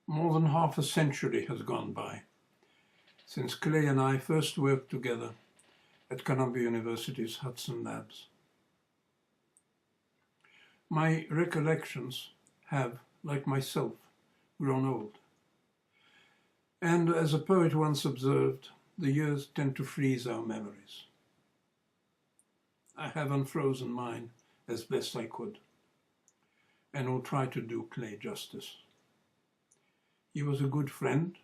More than half a century has gone by since Clay and I first worked together at Columbia University's Hudson Labs. My recollections have, like myself, grown old. And as a poet once observed, the years tend to freeze our memories. I have unfrozen mine as best I could, and will try to do Clay justice. He was a good friend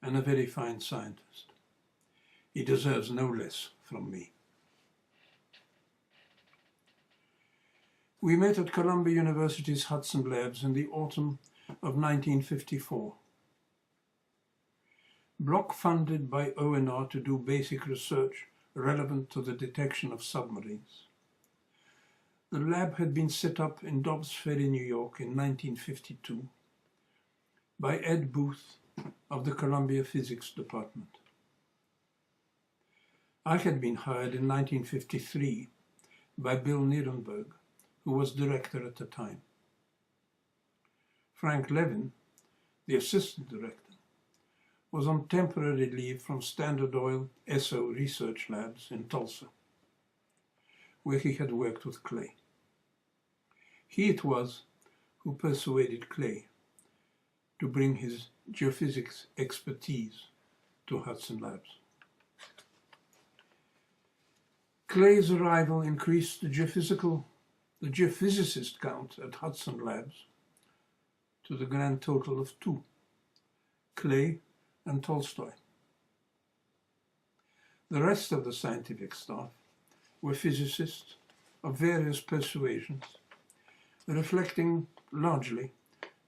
and a very fine scientist. He deserves no less from me. We met at Columbia University's Hudson Labs in the autumn of 1954. Block funded by ONR to do basic research relevant to the detection of submarines. The lab had been set up in Dobbs Ferry, New York in 1952 by Ed Booth of the Columbia Physics Department. I had been hired in 1953 by Bill Nierenberg, who was director at the time. Frank Levin, the assistant director, was on temporary leave from Standard Oil ESSO Research Labs in Tulsa, where he had worked with Clay. He it was who persuaded Clay to bring his geophysics expertise to Hudson Labs. Clay's arrival increased the geophysicist count at Hudson Labs to the grand total of 2, Clay and Tolstoy. The rest of the scientific staff were physicists of various persuasions, reflecting largely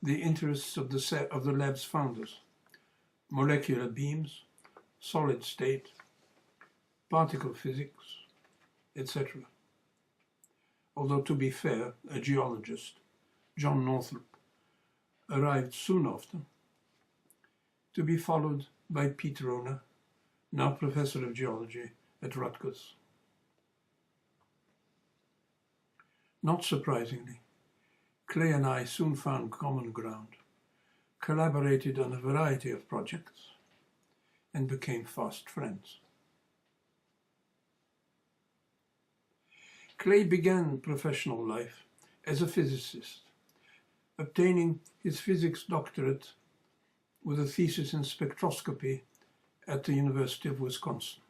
the interests of the lab's founders: molecular beams, solid state, particle physics, etc. Although, to be fair, a geologist, John Northrop, arrived soon after, to be followed by Pete Rona, now professor of geology at Rutgers. Not surprisingly, Clay and I soon found common ground, collaborated on a variety of projects, and became fast friends. Clay began professional life as a physicist, obtaining his physics doctorate with a thesis in spectroscopy at the University of Wisconsin.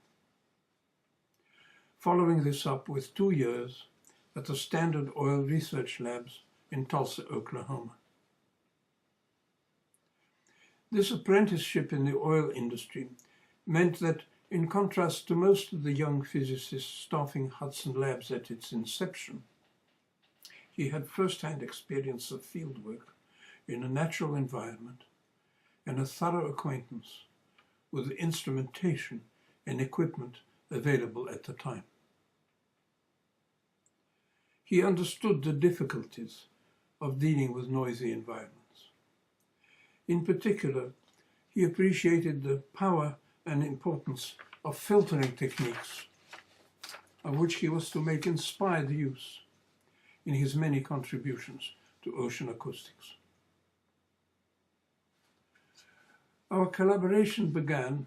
Following this up with 2 years at the Standard Oil Research Labs in Tulsa, Oklahoma. This apprenticeship in the oil industry meant that, in contrast to most of the young physicists staffing Hudson Labs at its inception, he had first-hand experience of fieldwork in a natural environment and a thorough acquaintance with the instrumentation and equipment available at the time. He understood the difficulties of dealing with noisy environments. In particular, he appreciated the power and importance of filtering techniques, of which he was to make inspired use in his many contributions to ocean acoustics. Our collaboration began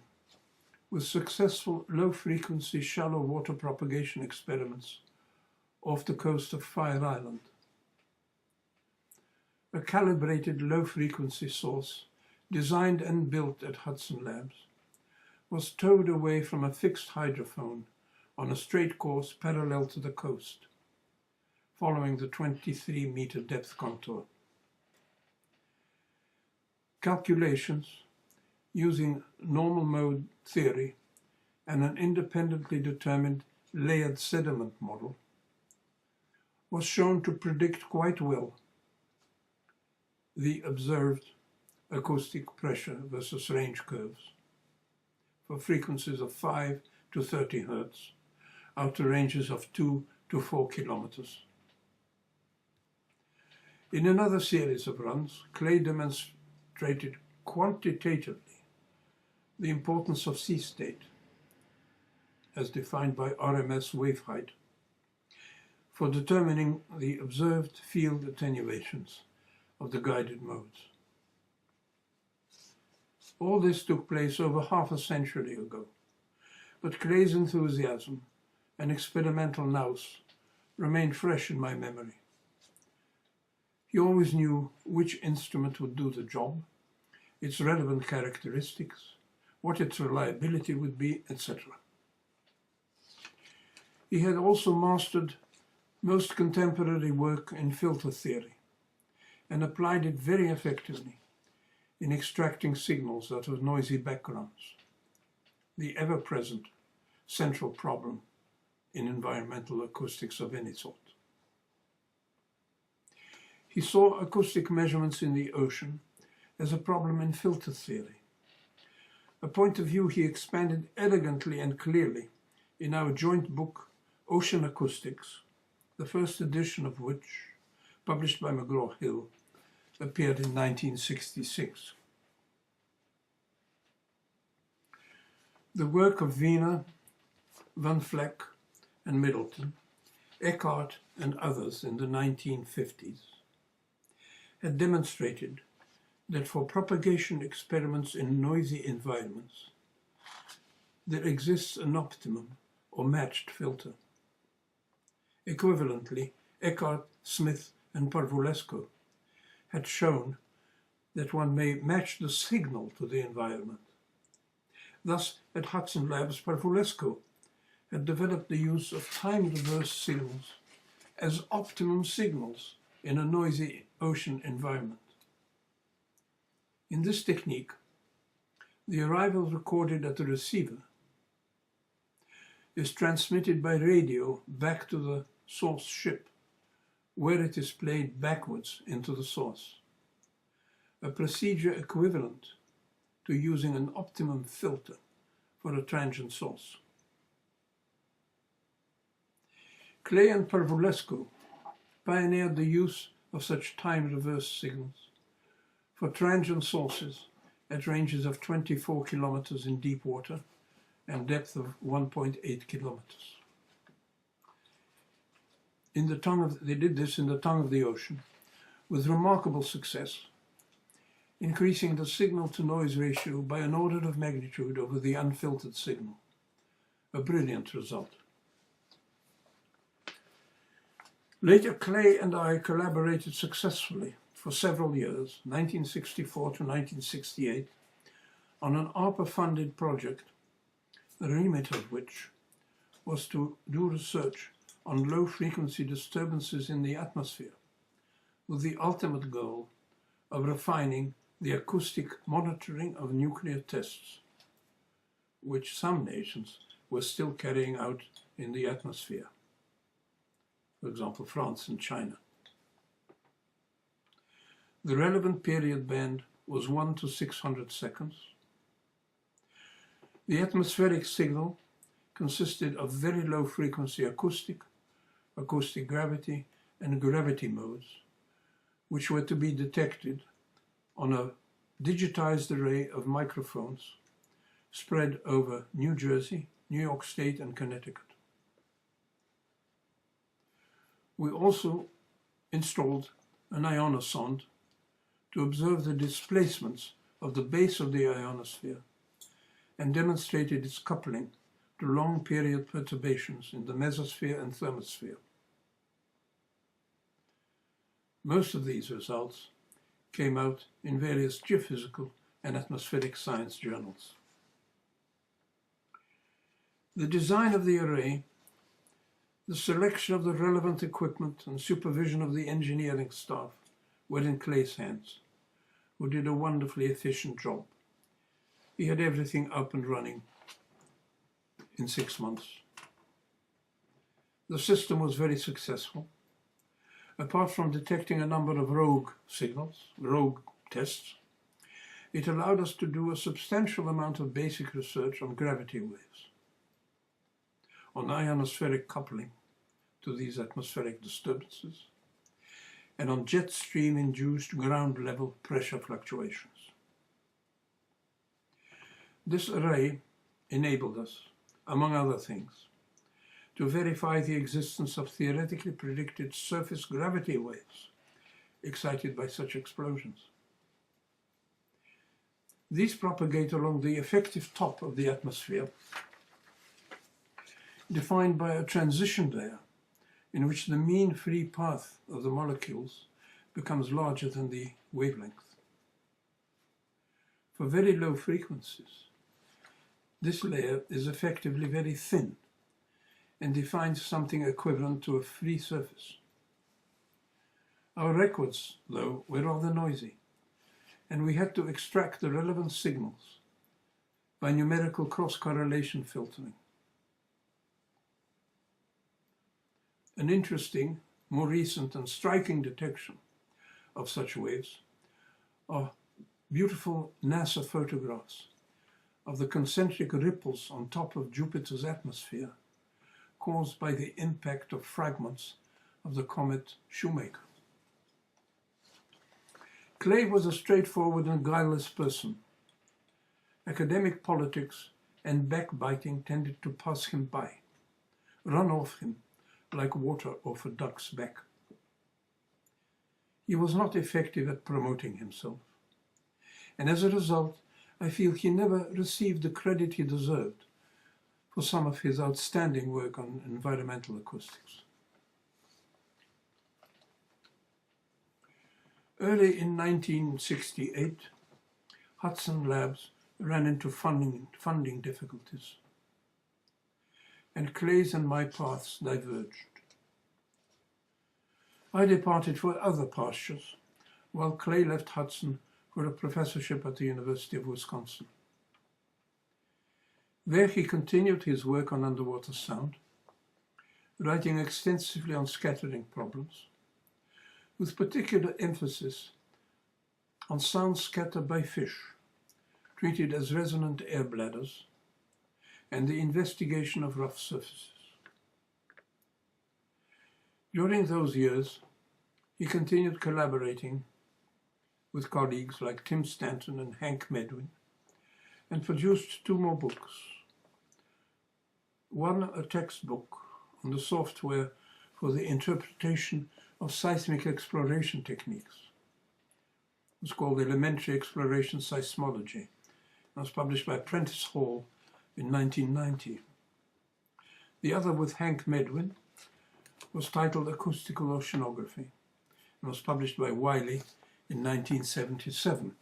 with successful low-frequency shallow water propagation experiments off the coast of Fire Island. A calibrated low-frequency source, designed and built at Hudson Labs, was towed away from a fixed hydrophone on a straight course parallel to the coast, following the 23-meter depth contour. Calculations using normal mode theory and an independently determined layered sediment model was shown to predict quite well the observed acoustic pressure versus range curves for frequencies of 5 to 30 Hertz out to ranges of 2 to 4 kilometers. In another series of runs, Clay demonstrated quantitatively the importance of sea state, as defined by RMS wave height, for determining the observed field attenuations of the guided modes. All this took place over half a century ago, but Clay's enthusiasm and experimental nous remain fresh in my memory. He always knew which instrument would do the job, its relevant characteristics, what its reliability would be, etc. He had also mastered most contemporary work in filter theory and applied it very effectively in extracting signals out of noisy backgrounds, the ever-present central problem in environmental acoustics of any sort. He saw acoustic measurements in the ocean as a problem in filter theory, a point of view he expanded elegantly and clearly in our joint book Ocean Acoustics, the first edition of which, published by McGraw-Hill, appeared in 1966. The work of Wiener, Van Vleck and Middleton, Eckhart and others in the 1950s had demonstrated that for propagation experiments in noisy environments, there exists an optimum or matched filter. Equivalently, Eckhart, Smith and Parvulescu had shown that one may match the signal to the environment. Thus, at Hudson Labs, Parvulescu had developed the use of time-reverse signals as optimum signals in a noisy ocean environment. In this technique, the arrival recorded at the receiver is transmitted by radio back to the source ship, where it is played backwards into the source, a procedure equivalent to using an optimum filter for a transient source. Clay and Parvulescu pioneered the use of such time-reverse signals for transient sources at ranges of 24 kilometers in deep water and depth of 1.8 kilometers. They did this in the tongue of the ocean with remarkable success, increasing the signal-to-noise ratio by an order of magnitude over the unfiltered signal. A brilliant result. Later, Clay and I collaborated successfully for several years, 1964 to 1968, on an ARPA-funded project, the remit of which was to do research on low-frequency disturbances in the atmosphere, with the ultimate goal of refining the acoustic monitoring of nuclear tests, which some nations were still carrying out in the atmosphere. For example, France and China. The relevant period band was 1 to 600 seconds. The atmospheric signal consisted of very low frequency acoustic, acoustic gravity, and gravity modes, which were to be detected on a digitized array of microphones spread over New Jersey, New York State, and Connecticut. We also installed an ionosonde to observe the displacements of the base of the ionosphere and demonstrated its coupling to long-period perturbations in the mesosphere and thermosphere. Most of these results came out in various geophysical and atmospheric science journals. The design of the array, the selection of the relevant equipment and supervision of the engineering staff were in Clay's hands, who did a wonderfully efficient job. He had everything up and running in 6 months. The system was very successful. Apart from detecting a number of rogue signals, rogue tests, it allowed us to do a substantial amount of basic research on gravity waves, on ionospheric coupling to these atmospheric disturbances, and on jet stream-induced ground-level pressure fluctuations. This array enabled us, among other things, to verify the existence of theoretically predicted surface gravity waves excited by such explosions. These propagate along the effective top of the atmosphere, defined by a transition layer in which the mean free path of the molecules becomes larger than the wavelength. For very low frequencies, this layer is effectively very thin and defines something equivalent to a free surface. Our records, though, were rather noisy, and we had to extract the relevant signals by numerical cross-correlation filtering. An interesting, more recent and striking detection of such waves are beautiful NASA photographs of the concentric ripples on top of Jupiter's atmosphere caused by the impact of fragments of the comet Shoemaker. Clay was a straightforward and guileless person. Academic politics and backbiting tended to pass him by, run off him like water off a duck's back. He was not effective at promoting himself, and as a result, I feel he never received the credit he deserved for some of his outstanding work on environmental acoustics. Early in 1968, Hudson Labs ran into funding difficulties, and Clay's and my paths diverged. I departed for other pastures, while Clay left Hudson for a professorship at the University of Wisconsin. There he continued his work on underwater sound, writing extensively on scattering problems, with particular emphasis on sound scattered by fish, treated as resonant air bladders, and the investigation of rough surfaces. During those years, he continued collaborating with colleagues like Tim Stanton and Hank Medwin, and produced 2 more books. One, a textbook on the software for the interpretation of seismic exploration techniques. It was called Elementary Exploration Seismology. It was published by Prentice Hall in 1990. The other, with Hank Medwin, was titled Acoustical Oceanography and was published by Wiley in 1977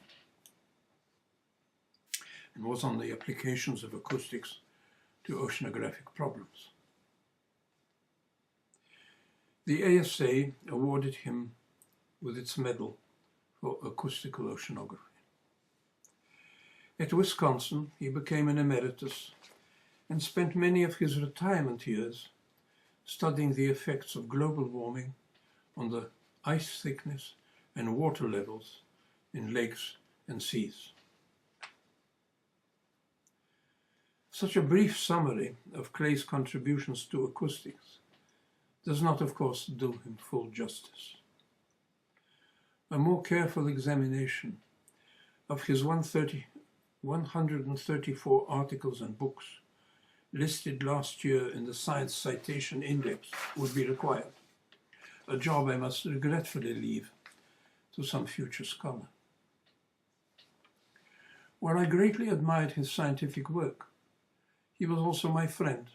and was on the applications of acoustics to oceanographic problems. The ASA awarded him with its medal for acoustical oceanography. At Wisconsin, he became an emeritus and spent many of his retirement years studying the effects of global warming on the ice thickness and water levels in lakes and seas. Such a brief summary of Clay's contributions to acoustics does not, of course, do him full justice. A more careful examination of his 134 articles and books listed last year in the Science Citation Index would be required, a job I must regretfully leave to some future scholar. While I greatly admired his scientific work, he was also my friend,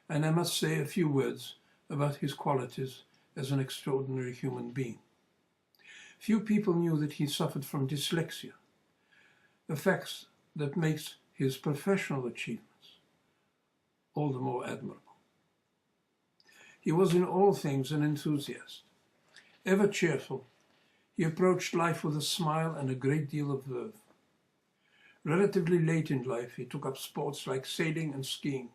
and I must say a few words about his qualities as an extraordinary human being. Few people knew that he suffered from dyslexia, a fact that makes his professional achievements all the more admirable. He was in all things an enthusiast. Ever cheerful, he approached life with a smile and a great deal of verve. Relatively late in life, he took up sports like sailing and skiing.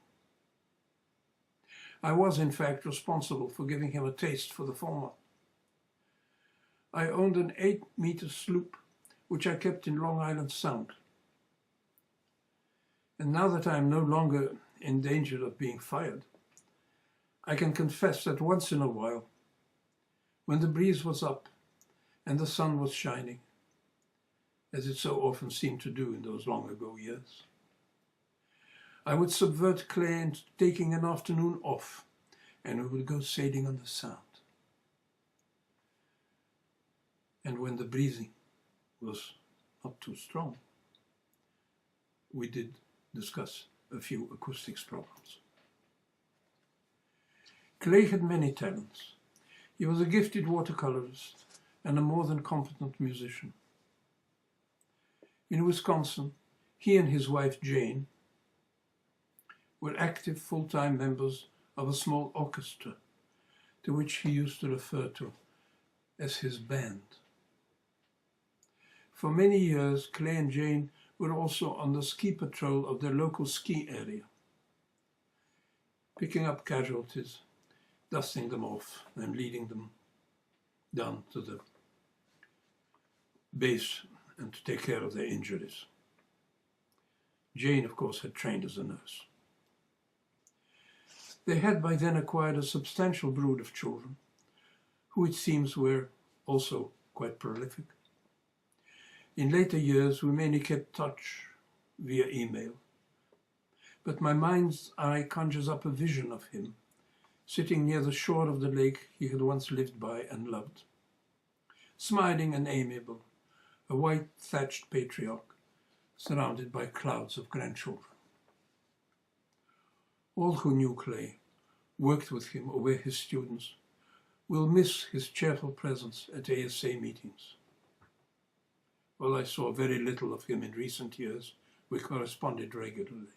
I was, in fact, responsible for giving him a taste for the former. I owned an 8-meter sloop, which I kept in Long Island Sound. And now that I am no longer in danger of being fired, I can confess that once in a while, when the breeze was up and the sun was shining, as it so often seemed to do in those long ago years, I would subvert Clay into taking an afternoon off, and we would go sailing on the Sound. And when the breezing was not too strong, we did discuss a few acoustics problems. Clay had many talents. He was a gifted watercolorist and a more than competent musician. In Wisconsin, he and his wife Jane were active full-time members of a small orchestra to which he used to refer to as his band. For many years, Clay and Jane were also on the ski patrol of their local ski area, picking up casualties, dusting them off, and leading them down to the base and to take care of their injuries. Jane, of course, had trained as a nurse. They had by then acquired a substantial brood of children, who it seems were also quite prolific. In later years, we mainly kept touch via email, but my mind's eye conjures up a vision of him sitting near the shore of the lake he had once lived by and loved, smiling and amiable, a white thatched patriarch surrounded by clouds of grandchildren. All who knew Clay, worked with him or were his students, will miss his cheerful presence at ASA meetings. While I saw very little of him in recent years, we corresponded regularly.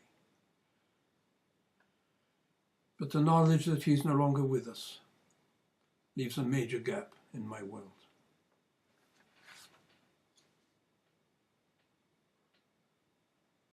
But the knowledge that he's no longer with us leaves a major gap in my world.